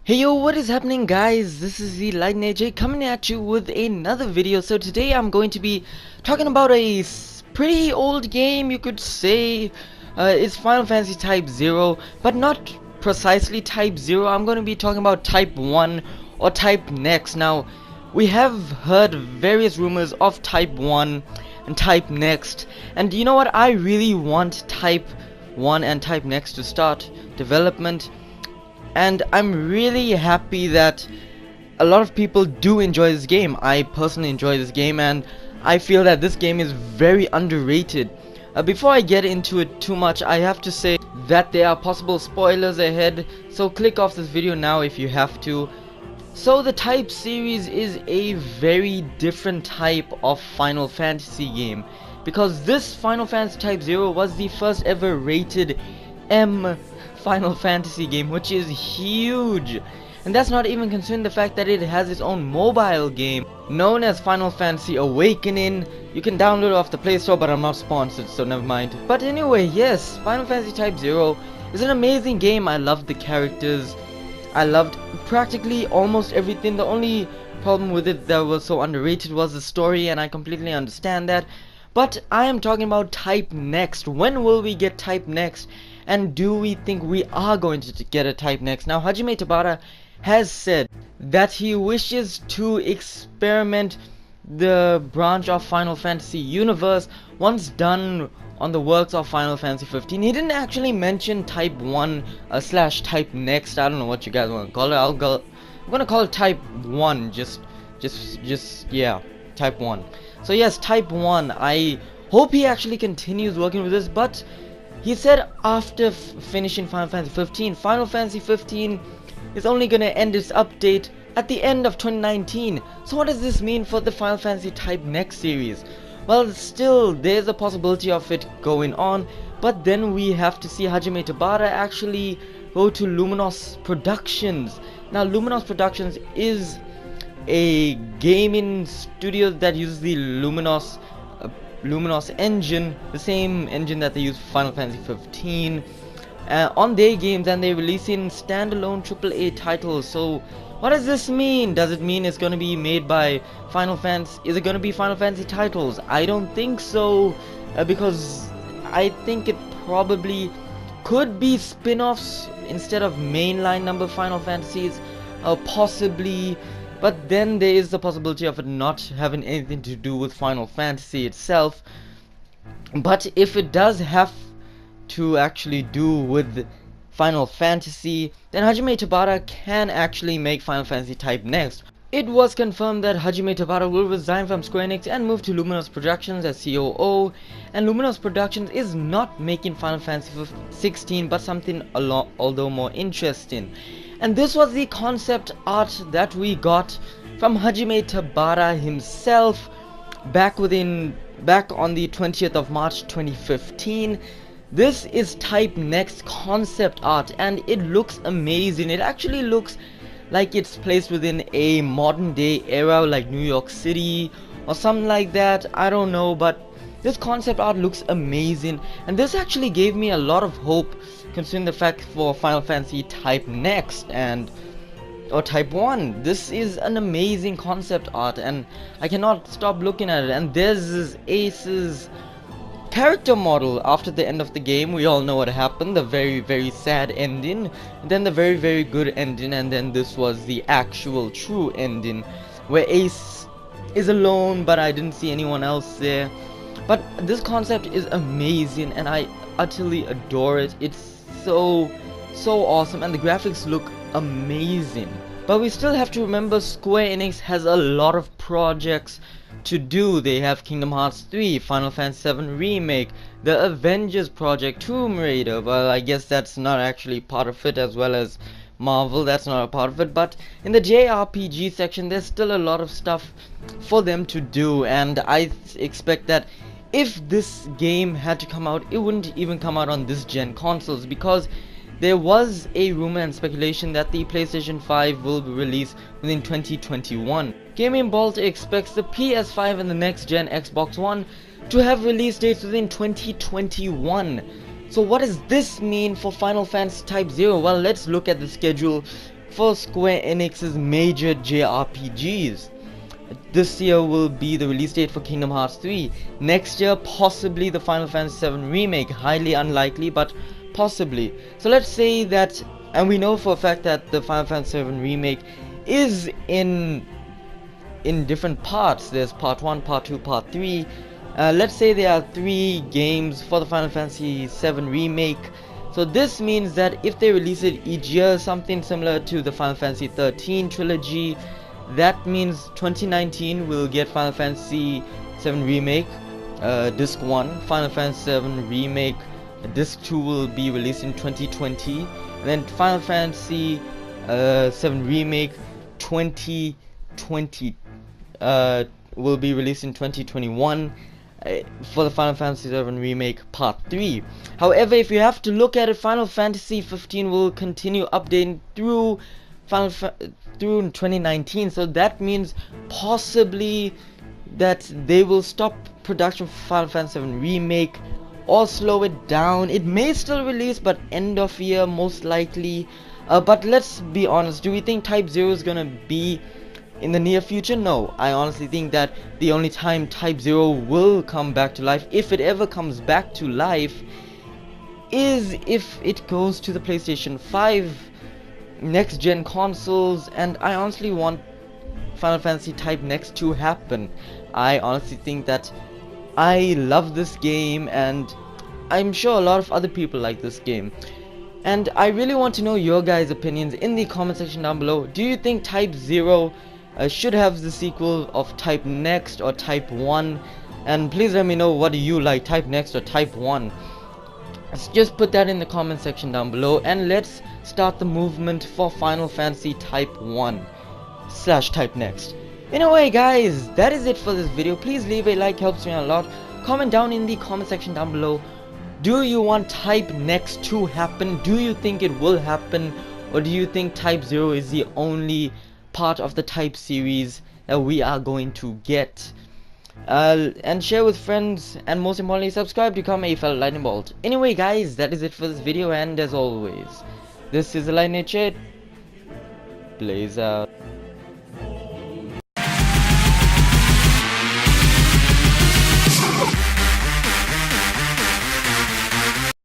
Hey yo, what is happening guys? This is the Light AJ coming at you with another video. So today I'm going to be talking about a pretty old game, you could say. It's Final Fantasy Type 0, but not precisely Type 0. I'm going to be talking about Type 1 or Type Next. Now, we have heard various rumors of Type 1 and Type Next, and you know what? I really want Type 1 and Type Next to start development. And I'm really happy that a lot of people do enjoy this game. I personally enjoy this game, and I feel that this game is very underrated. Before I get into it too much, I have to say that there are possible spoilers ahead, so click off this video now if you have to. So the Type series is a very different type of Final Fantasy game, because this Final Fantasy Type 0 was the first ever rated M Final Fantasy game, which is huge. And that's not even considering the fact that it has its own mobile game known as Final Fantasy Awakening. You can download it off the Play Store, but I'm not sponsored, so never mind. But anyway, yes, Final Fantasy Type 0 is an amazing game. I loved the characters. I loved practically almost everything. The only problem with it that was so underrated was the story, and I completely understand that. But I am talking about Type Next. When will we get Type Next? And do we think we are going to get a Type Next? Now, Hajime Tabata has said that he wishes to experiment the branch of Final Fantasy universe once done on the works of Final Fantasy 15. He didn't actually mention Type 1 slash Type Next. I don't know what you guys want to call it. I'm gonna call it Type 1. Yeah, Type 1. So yes, Type 1. I hope he actually continues working with this, but he said after finishing Final Fantasy 15, Final Fantasy 15 is only gonna end its update at the end of 2019. So what does this mean for the Final Fantasy Type Next series? Well, still, there's a possibility of it going on, but then we have to see Hajime Tabata actually go to Luminos Productions. Now, Luminos Productions is a gaming studio that uses the Luminos engine, the same engine that they use for Final Fantasy 15 on their games, and they're releasing standalone AAA titles. So what does this mean? Does it mean it's going to be made by Final Fantasy? Is it going to be Final Fantasy titles? I don't think so, because I think it probably could be spin-offs instead of mainline number Final Fantasies, possibly. But then there is the possibility of it not having anything to do with Final Fantasy itself. But if it does have to actually do with Final Fantasy, then Hajime Tabata can actually make Final Fantasy Type Next. It was confirmed that Hajime Tabata will resign from Square Enix and move to Luminos Productions as COO, and Luminos Productions is not making Final Fantasy 16 but something although more interesting. And this was the concept art that we got from Hajime Tabata himself back on the 20th of March 2015. This is Type Next concept art, and it looks amazing. It actually looks like it's placed within a modern day era like New York City or something like that. I don't know, but this concept art looks amazing, and this actually gave me a lot of hope considering the fact for Final Fantasy Type Next or Type 1. This is an amazing concept art, and I cannot stop looking at it. And there's Ace's character model after the end of the game. We all know what happened, the very, very sad ending, then the very, very good ending, and then this was the actual true ending where Ace is alone, but I didn't see anyone else there. But this concept is amazing, and I utterly adore it. It's so awesome, and the graphics look amazing. But we still have to remember Square Enix has a lot of projects to do. They have Kingdom Hearts 3, Final Fantasy 7 Remake, the Avengers project, Tomb Raider. Well, I guess that's not actually part of it, as well as Marvel, that's not a part of it. But in the JRPG section, there's still a lot of stuff for them to do, and I expect that if this game had to come out, it wouldn't even come out on this gen consoles, because there was a rumor and speculation that the PlayStation 5 will be released within 2021. Gaming Bolt expects the PS5 and the next gen Xbox One to have release dates within 2021. So what does this mean for Final Fantasy Type 0? Well, let's look at the schedule for Square Enix's major JRPGs. This year will be the release date for Kingdom Hearts 3. Next year, possibly the Final Fantasy VII Remake. Highly unlikely, but possibly. So let's say that, and we know for a fact that the Final Fantasy VII Remake is in different parts. There's part 1, part 2, part 3. Let's say there are 3 games for the Final Fantasy VII Remake. So this means that if they release it each year, something similar to the Final Fantasy 13 trilogy, that means 2019 will get Final Fantasy VII Remake, Disc 1, Final Fantasy VII Remake, Disc 2 will be released in 2020, and then Final Fantasy VII Remake 2020 will be released in 2021 for the Final Fantasy VII Remake Part 3. However, if you have to look at it, Final Fantasy 15 will continue updating through through 2019, so that means possibly that they will stop production for Final Fantasy VII Remake or slow it down. It may still release, but end of year most likely. But let's be honest, do we think Type 0 is gonna be in the near future? No, I honestly think that the only time Type 0 will come back to life, if it ever comes back to life, is if it goes to the PlayStation 5 next gen consoles. And I honestly want Final Fantasy Type Next to happen. I honestly think that I love this game, and I'm sure a lot of other people like this game. And I really want to know your guys' opinions in the comment section down below. Do you think Type 0 should have the sequel of Type Next or Type 1? And please let me know, what do you like, Type Next or Type 1? Just put that in the comment section down below, and let's start the movement for Final Fantasy Type 1 / Type Next. Anyway guys, that is it for this video. Please leave a like, helps me a lot. Comment down in the comment section down below, do you want Type Next to happen? Do you think it will happen? Or do you think Type 0 is the only part of the Type series that we are going to get? And share with friends, and most importantly, subscribe to become a fellow lightning bolt. Anyway guys, that is it for this video, and as always, this is the Lightning Chat. Blaze out.